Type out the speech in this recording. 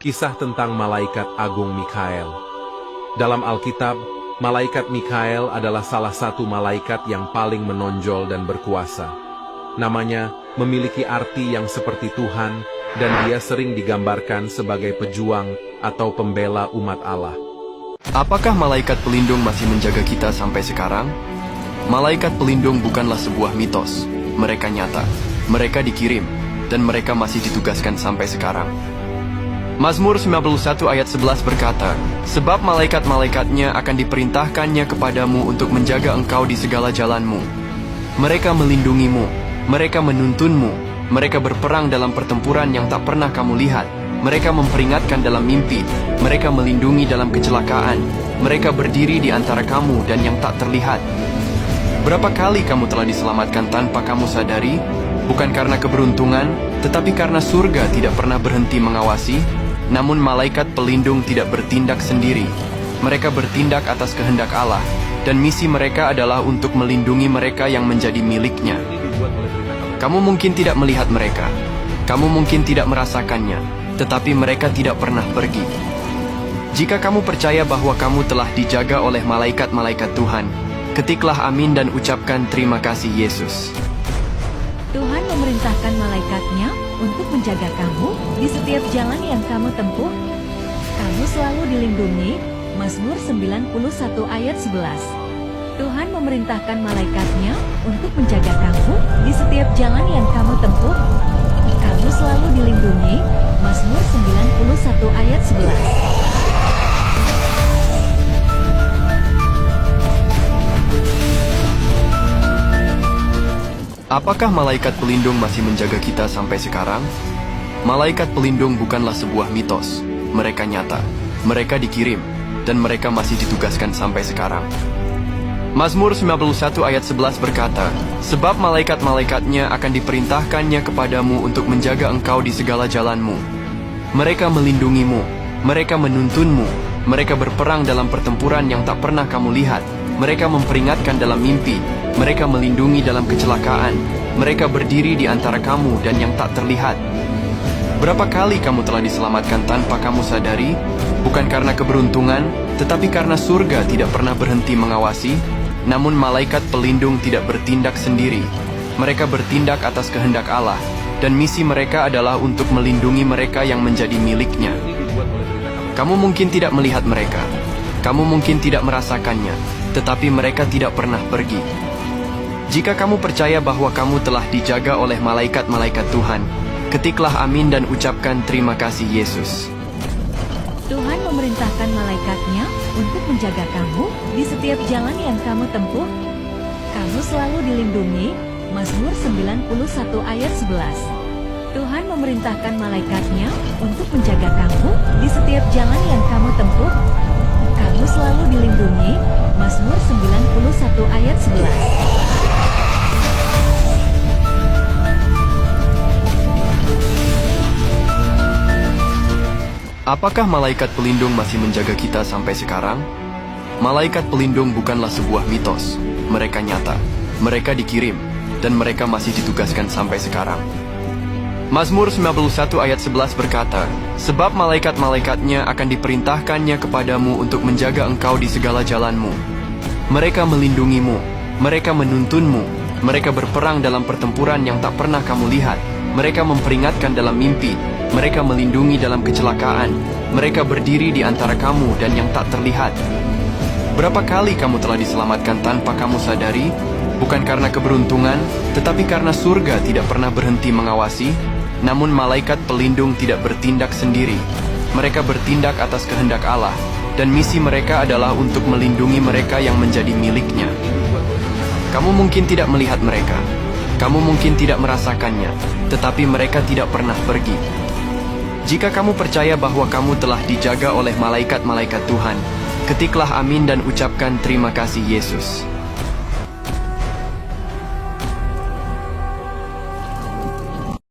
Kisah tentang Malaikat Agung Mikael. Dalam Alkitab, Malaikat Mikael adalah salah satu malaikat yang paling menonjol dan berkuasa. Namanya memiliki arti yang seperti Tuhan, dan dia sering digambarkan sebagai pejuang atau pembela umat Allah. Apakah malaikat pelindung masih menjaga kita sampai sekarang? Malaikat pelindung bukanlah sebuah mitos. Mereka nyata, mereka dikirim, dan mereka masih ditugaskan sampai sekarang. Mazmur 91 ayat 11 berkata, "Sebab malaikat-malaikatnya akan diperintahkannya kepadamu untuk menjaga engkau di segala jalanmu. Mereka melindungimu, mereka menuntunmu, mereka berperang dalam pertempuran yang tak pernah kamu lihat. Mereka memperingatkan dalam mimpi, mereka melindungi dalam kecelakaan, mereka berdiri di antara kamu dan yang tak terlihat." Berapa kali kamu telah diselamatkan tanpa kamu sadari? Bukan karena keberuntungan, tetapi karena surga tidak pernah berhenti mengawasi. Namun malaikat pelindung tidak bertindak sendiri. Mereka bertindak atas kehendak Allah, dan misi mereka adalah untuk melindungi mereka yang menjadi miliknya. Kamu mungkin tidak melihat mereka, kamu mungkin tidak merasakannya, tetapi mereka tidak pernah pergi. Jika kamu percaya bahwa kamu telah dijaga oleh malaikat-malaikat Tuhan, ketiklah amin dan ucapkan terima kasih Yesus. Tuhan memerintahkan malaikatnya untuk menjaga kamu di setiap jalan yang kamu tempuh. Kamu selalu dilindungi. Mazmur 91 ayat 11. Tuhan memerintahkan malaikatnya untuk menjaga kamu di setiap jalan yang kamu tempuh. Kamu selalu dilindungi. Mazmur 91 ayat 11. Apakah malaikat pelindung masih menjaga kita sampai sekarang? Malaikat pelindung bukanlah sebuah mitos. Mereka nyata, mereka dikirim, dan mereka masih ditugaskan sampai sekarang. Mazmur 91 ayat 11 berkata, "Sebab malaikat-malaikatnya akan diperintahkannya kepadamu untuk menjaga engkau di segala jalanmu. Mereka melindungimu, mereka menuntunmu, mereka berperang dalam pertempuran yang tak pernah kamu lihat. Mereka memperingatkan dalam mimpi, mereka melindungi dalam kecelakaan, mereka berdiri di antara kamu dan yang tak terlihat." Berapa kali kamu telah diselamatkan tanpa kamu sadari? Bukan karena keberuntungan, tetapi karena surga tidak pernah berhenti mengawasi. Namun malaikat pelindung tidak bertindak sendiri. Mereka bertindak atas kehendak Allah, dan misi mereka adalah untuk melindungi mereka yang menjadi miliknya. Kamu mungkin tidak melihat mereka, kamu mungkin tidak merasakannya, tetapi mereka tidak pernah pergi. Jika kamu percaya bahwa kamu telah dijaga oleh malaikat-malaikat Tuhan, ketiklah amin dan ucapkan terima kasih Yesus. Tuhan memerintahkan malaikatnya untuk menjaga kamu di setiap jalan yang kamu tempuh. Kamu selalu dilindungi. Mazmur 91 ayat 11. Tuhan memerintahkan malaikatnya untuk menjaga kamu di setiap jalan yang kamu tempuh. Kamu selalu dilindungi. Mazmur 91 ayat 11. Apakah malaikat pelindung masih menjaga kita sampai sekarang? Malaikat pelindung bukanlah sebuah mitos. Mereka nyata, mereka dikirim, dan mereka masih ditugaskan sampai sekarang. Mazmur 91 ayat 11 berkata, "Sebab malaikat-malaikatnya akan diperintahkannya kepadamu untuk menjaga engkau di segala jalanmu. Mereka melindungimu, mereka menuntunmu, mereka berperang dalam pertempuran yang tak pernah kamu lihat. Mereka memperingatkan dalam mimpi, mereka melindungi dalam kecelakaan, mereka berdiri di antara kamu dan yang tak terlihat." Berapa kali kamu telah diselamatkan tanpa kamu sadari? Bukan karena keberuntungan, tetapi karena surga tidak pernah berhenti mengawasi. Namun malaikat pelindung tidak bertindak sendiri. Mereka bertindak atas kehendak Allah, dan misi mereka adalah untuk melindungi mereka yang menjadi miliknya. Kamu mungkin tidak melihat mereka, kamu mungkin tidak merasakannya, tetapi mereka tidak pernah pergi. Jika kamu percaya bahwa kamu telah dijaga oleh malaikat-malaikat Tuhan, ketiklah amin dan ucapkan terima kasih Yesus.